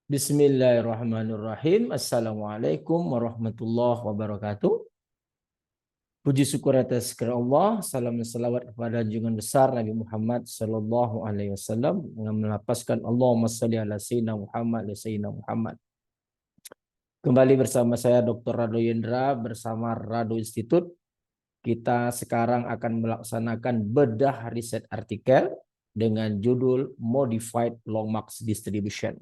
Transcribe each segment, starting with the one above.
Bismillahirrahmanirrahim. Assalamualaikum warahmatullahi wabarakatuh. Puji syukur atas kehadirat Allah. Salam dan salawat kepada junjungan besar Nabi Muhammad sallallahu alaihi wasallam dengan melapaskan Allahumma shalli ala sayyidina Muhammad wa sayyidina Muhammad. Kembali bersama saya Dr. Rado Yendra bersama Rado Institute. Kita sekarang akan melaksanakan bedah riset artikel dengan judul Modified Longmarks Distribution.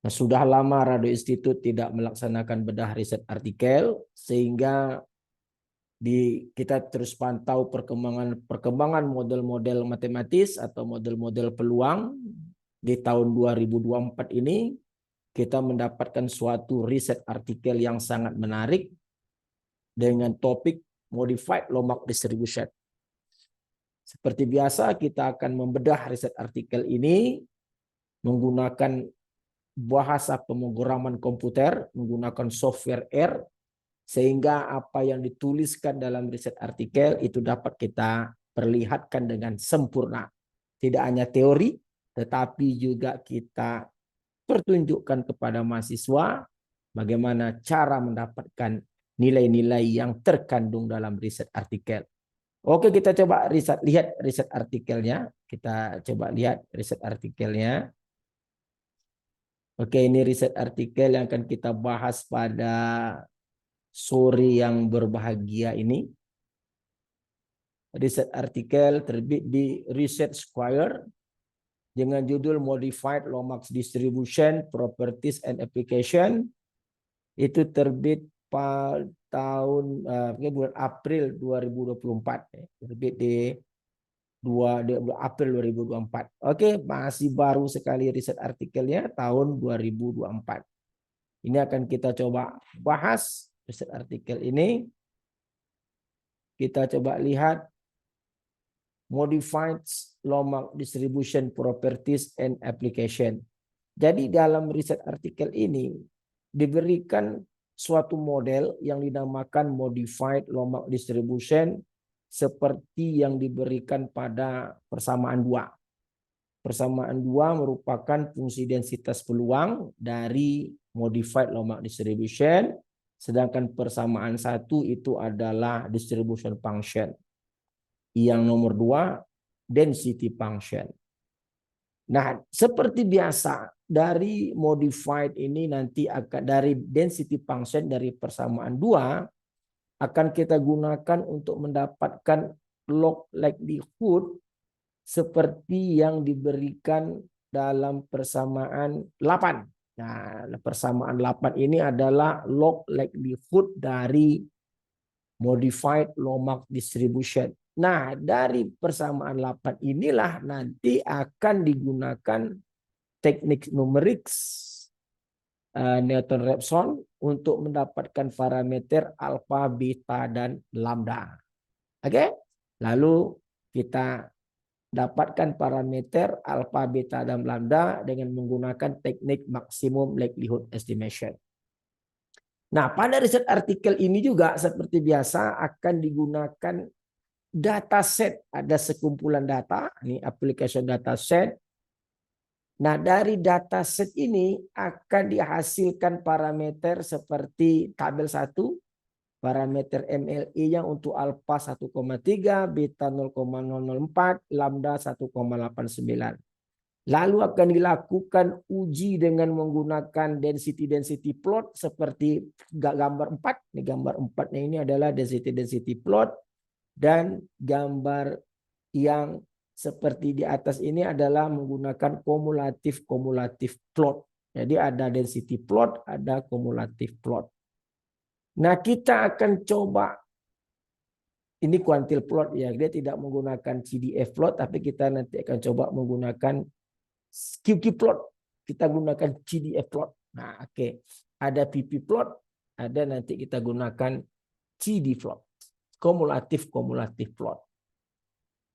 Nah, sudah lama Rado Institute tidak melaksanakan bedah riset artikel sehingga kita terus pantau perkembangan model-model matematis atau model-model peluang. Di tahun 2024 ini kita mendapatkan suatu riset artikel yang sangat menarik dengan topik Modified Lombard Distribution. Seperti biasa kita akan membedah riset artikel ini menggunakan bahasa pemrograman komputer, menggunakan software R, sehingga apa yang dituliskan dalam riset artikel itu dapat kita perlihatkan dengan sempurna. Tidak hanya teori, tetapi juga kita pertunjukkan kepada mahasiswa bagaimana cara mendapatkan nilai-nilai yang terkandung dalam riset artikel. Oke, kita coba lihat riset artikelnya. Kita coba lihat riset artikelnya. Oke, ini riset artikel yang akan kita bahas pada sore yang berbahagia ini. Riset artikel terbit di Research Square dengan judul Modified Lombard Distribution, Properties and Application. Itu terbit pada tahun bulan April 2024. Terbit di April 2024. Oke, masih baru sekali riset artikelnya tahun 2024. Ini akan kita coba bahas riset artikel ini. Kita coba lihat Modified Lombard Distribution Properties and Application. Jadi dalam riset artikel ini diberikan suatu model yang dinamakan Modified Lombard Distribution seperti yang diberikan pada persamaan 2. Persamaan 2 merupakan fungsi densitas peluang dari Modified Lombard Distribution, sedangkan persamaan 1 itu adalah distribution function. Yang nomor 2 density function. Nah, seperti biasa dari modified ini nanti akan dari density function dari persamaan 2 akan kita gunakan untuk mendapatkan log likelihood seperti yang diberikan dalam persamaan 8. Nah, persamaan 8 ini adalah log likelihood dari Modified Lombard Distribution. Nah, dari persamaan 8 inilah nanti akan digunakan teknik numerics Newton-Raphson untuk mendapatkan parameter alfa, beta, dan lambda. Oke? Lalu kita dapatkan parameter alfa, beta, dan lambda dengan menggunakan teknik maximum likelihood estimation. Nah, pada riset artikel ini juga seperti biasa akan digunakan dataset. Ada sekumpulan data, ini application dataset. Nah, dari dataset ini akan dihasilkan parameter seperti tabel 1, parameter MLI-nya untuk alfa 1,3, beta 0,004, lambda 1,89. Lalu akan dilakukan uji dengan menggunakan density plot seperti gambar 4. Ini gambar 4-nya ini adalah density plot, dan gambar yang seperti di atas ini adalah menggunakan kumulatif plot. Jadi ada density plot, ada kumulatif plot. Nah, kita akan coba ini kuantil plot ya. Dia tidak menggunakan CDF plot, tapi kita nanti akan coba menggunakan QQ plot. Kita gunakan CDF plot. Nah, oke. Ada PP plot, ada nanti kita gunakan CD plot. Kumulatif plot.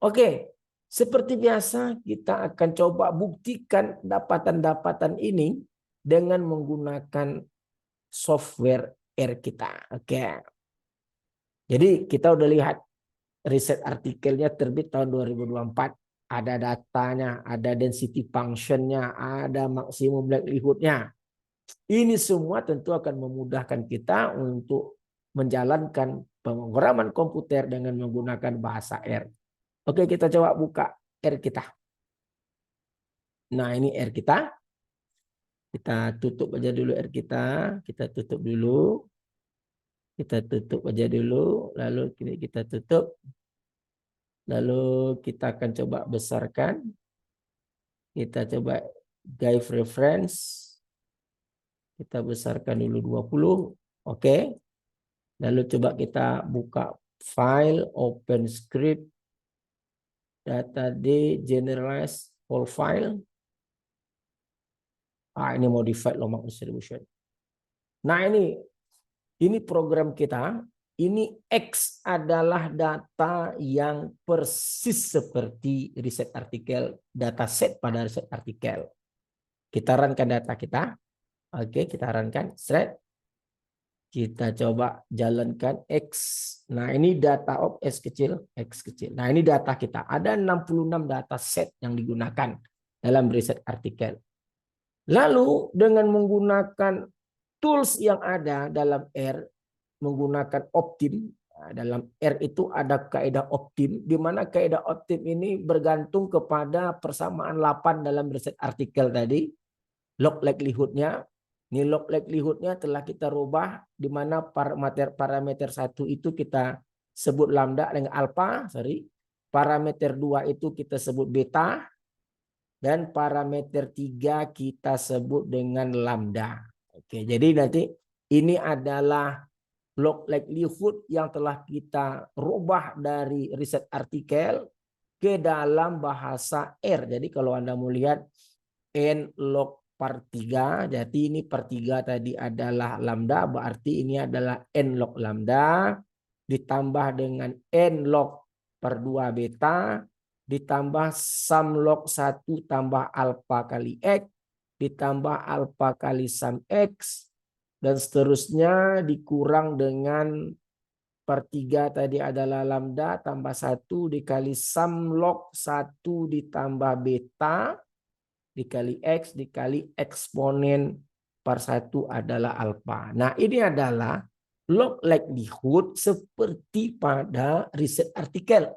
Oke. Seperti biasa kita akan coba buktikan dapatan-dapatan ini dengan menggunakan software R kita. Oke. Jadi kita udah lihat riset artikelnya terbit tahun 2024. ada datanya, ada density functionnya, ada maksimum likelihood-nya. Ini semua tentu akan memudahkan kita untuk menjalankan pemrograman komputer dengan menggunakan bahasa R. Oke, kita coba buka R kita. Nah, ini R kita. Kita tutup aja dulu R kita. Kita tutup dulu. Kita tutup aja dulu. Lalu kita tutup. Lalu kita akan coba besarkan. Kita coba guide reference. Kita besarkan dulu 20. Oke. Lalu coba kita buka file, open script, data D, generalize, whole file. Ini modified Lomax distribution. Nah, ini program kita. Ini X adalah data yang persis seperti riset artikel, dataset pada riset artikel. Kita runkan data kita. Oke, kita runkan. Thread. Kita coba jalankan X. Nah, ini data of X kecil, X kecil. Nah, ini data kita. Ada 66 data set yang digunakan dalam riset artikel. Lalu dengan menggunakan tools yang ada dalam R, menggunakan optim. Nah, dalam R itu ada kaidah optim, di mana kaidah optim ini bergantung kepada persamaan 8 dalam riset artikel tadi. Log likelihood-nya. Ini log likelihood-nya telah kita rubah, di mana parameter 1 itu kita sebut lambda dengan alpha, parameter 2 itu kita sebut beta, dan parameter 3 kita sebut dengan lambda. Oke, jadi nanti ini adalah log likelihood yang telah kita rubah dari riset artikel ke dalam bahasa R. Jadi kalau Anda mau lihat n log per 3, jadi ini per 3 tadi adalah lambda, berarti ini adalah n log lambda, ditambah dengan n log per 2 beta, ditambah sum log 1 tambah alpha kali X, ditambah alpha kali sum X, dan seterusnya dikurang dengan per 3 tadi adalah lambda, tambah 1 dikali sum log 1 ditambah beta, dikali X dikali eksponen per 1 adalah alfa. Nah, ini adalah log likelihood seperti pada riset artikel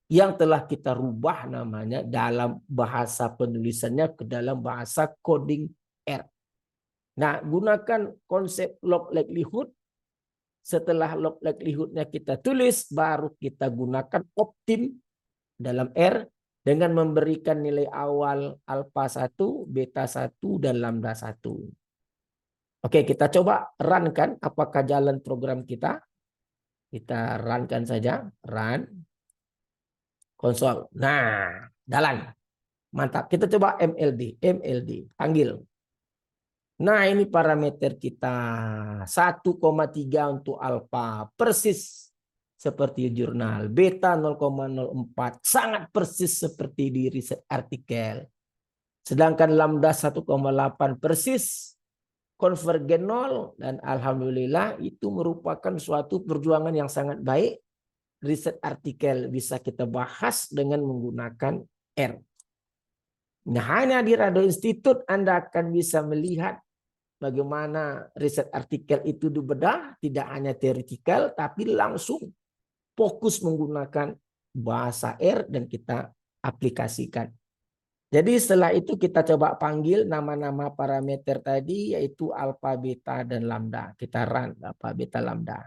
yang telah kita rubah namanya dalam bahasa penulisannya ke dalam bahasa coding R. Nah, gunakan konsep log likelihood. Setelah log likelihood-nya kita tulis, baru kita gunakan optim dalam R dengan memberikan nilai awal alfa 1, beta 1, dan lambda 1. Oke, kita coba runkan apakah jalan program kita. Kita runkan saja, run konsol. Nah, jalan. Mantap. Kita coba MLD, panggil. Nah, ini parameter kita 1,3 untuk alfa, persis seperti jurnal. Beta 0,04, sangat persis seperti di riset artikel. Sedangkan lambda 1,8 persis konvergen 0, dan alhamdulillah itu merupakan suatu perjuangan yang sangat baik. Riset artikel bisa kita bahas dengan menggunakan R. Nah, hanya di Rado Institute Anda akan bisa melihat bagaimana riset artikel itu dibedah, tidak hanya teoretikal, tapi langsung fokus menggunakan bahasa R dan kita aplikasikan. Jadi setelah itu kita coba panggil nama-nama parameter tadi, yaitu alfa, beta, dan lambda. Kita run alfa, beta, lambda.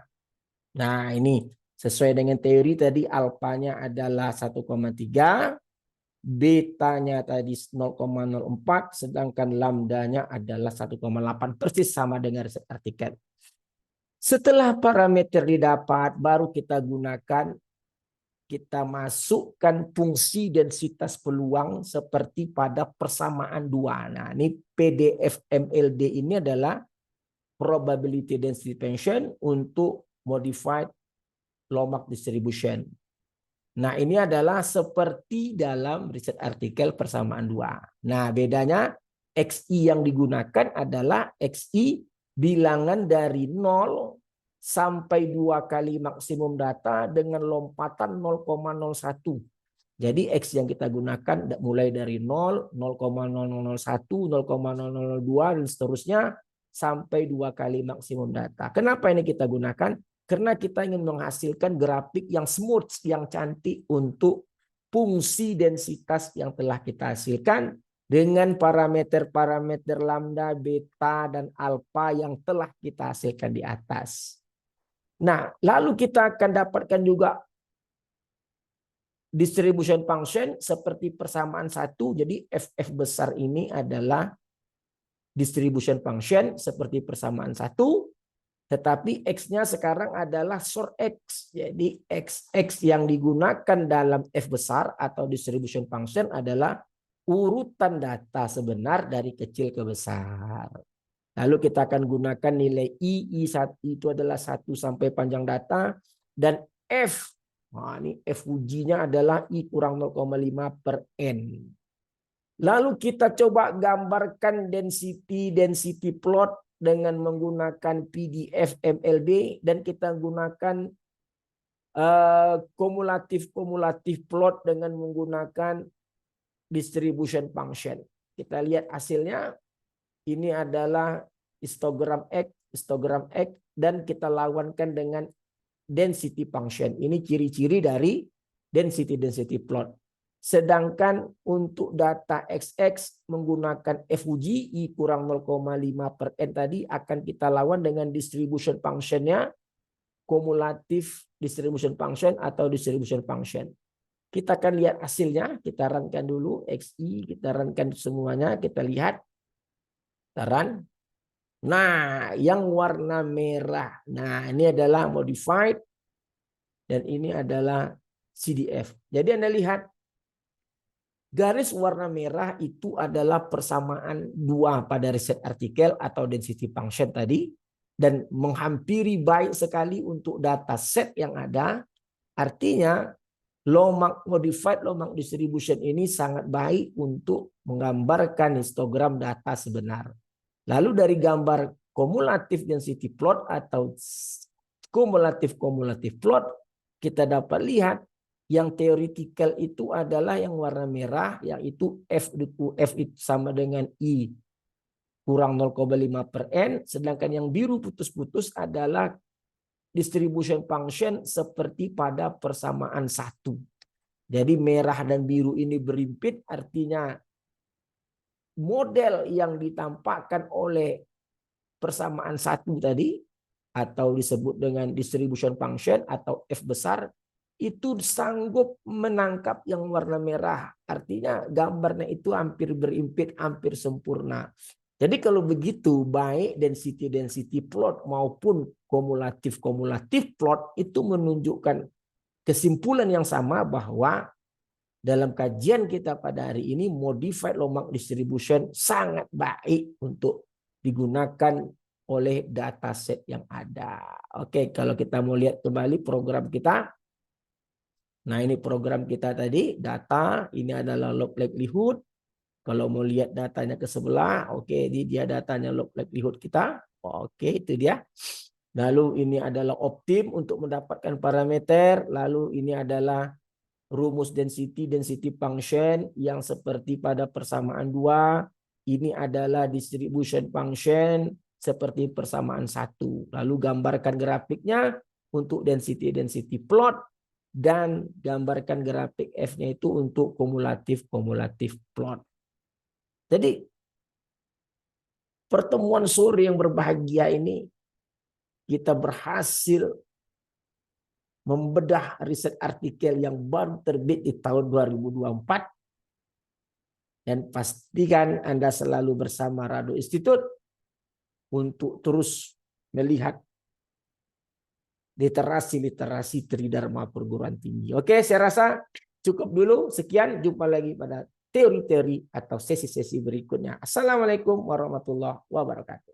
Nah, ini sesuai dengan teori tadi, alfanya adalah 1,3, betanya tadi 0,04, sedangkan lambdanya adalah 1,8, persis sama dengan riset artikel. Setelah parameter didapat, baru kita gunakan, kita masukkan fungsi densitas peluang seperti pada persamaan 2. Nah, ini PDF MLD ini adalah probability density function untuk modified Lomax distribution. Nah, ini adalah seperti dalam riset artikel persamaan 2. Nah, bedanya XI yang digunakan adalah XI bilangan dari 0 sampai 2 kali maksimum data dengan lompatan 0,01. Jadi X yang kita gunakan mulai dari 0, 0,0001, 0,0002 dan seterusnya sampai 2 kali maksimum data. Kenapa ini kita gunakan? Karena kita ingin menghasilkan grafik yang smooth, yang cantik untuk fungsi densitas yang telah kita hasilkan dengan parameter-parameter lambda, beta, dan alfa yang telah kita hasilkan di atas. Nah, lalu kita akan dapatkan juga distribution function seperti persamaan satu. Jadi FF besar ini adalah distribution function seperti persamaan satu. Tetapi X-nya sekarang adalah sort X. Jadi XX yang digunakan dalam F besar atau distribution function adalah urutan data sebenar dari kecil ke besar. Lalu kita akan gunakan nilai I1 itu adalah 1 sampai panjang data. Dan F, nah ini F ujinya adalah I kurang 0,5 per N. Lalu kita coba gambarkan density plot dengan menggunakan PDF MLB. Dan kita gunakan kumulatif plot dengan menggunakan distribution function. Kita lihat hasilnya. Ini adalah histogram X, dan kita lawankan dengan density function. Ini ciri-ciri dari density plot. Sedangkan untuk data XX menggunakan FUG I kurang 0,5 per N tadi akan kita lawan dengan distribution function-nya, kumulatif distribution function atau distribution function. Kita akan lihat hasilnya. Kita runkan dulu XI, kita runkan semuanya, kita lihat. Run. Nah, yang warna merah. Nah, ini adalah modified dan ini adalah CDF. Jadi Anda lihat garis warna merah itu adalah persamaan 2 pada reset artikel atau density function tadi dan menghampiri baik sekali untuk data set yang ada. Artinya Lomak modified, Lomak distribution ini sangat baik untuk menggambarkan histogram data sebenar. Lalu dari gambar kumulatif density plot atau kumulatif plot, kita dapat lihat yang theoretical itu adalah yang warna merah, yaitu F itu sama dengan I kurang 0,5 per N, sedangkan yang biru putus-putus adalah distribution function seperti pada persamaan satu. Jadi merah dan biru ini berimpit, artinya model yang ditampakkan oleh persamaan satu tadi atau disebut dengan distribution function atau F besar itu sanggup menangkap yang warna merah. Artinya gambarnya itu hampir berimpit, hampir sempurna. Jadi kalau begitu baik density plot maupun kumulatif plot itu menunjukkan kesimpulan yang sama bahwa dalam kajian kita pada hari ini, modified Lomak distribution sangat baik untuk digunakan oleh dataset yang ada. Oke, kalau kita mau lihat kembali program kita. Nah, ini program kita tadi, data, ini adalah log likelihood. Kalau mau lihat datanya ke sebelah, oke, ini dia datanya log likelihood kita. Oke, itu dia. Lalu ini adalah optim untuk mendapatkan parameter. Lalu ini adalah rumus density function yang seperti pada persamaan 2. Ini adalah distribution function seperti persamaan 1. Lalu gambarkan grafiknya untuk density plot dan gambarkan grafik F-nya itu untuk kumulatif plot. Jadi pertemuan sore yang berbahagia ini kita berhasil membedah riset artikel yang baru terbit di tahun 2024. Dan pastikan Anda selalu bersama Rado Institute untuk terus melihat literasi Tridharma perguruan tinggi. Oke, saya rasa cukup dulu. Sekian, jumpa lagi pada teori-teori atau sesi-sesi berikutnya. Assalamualaikum warahmatullahi wabarakatuh.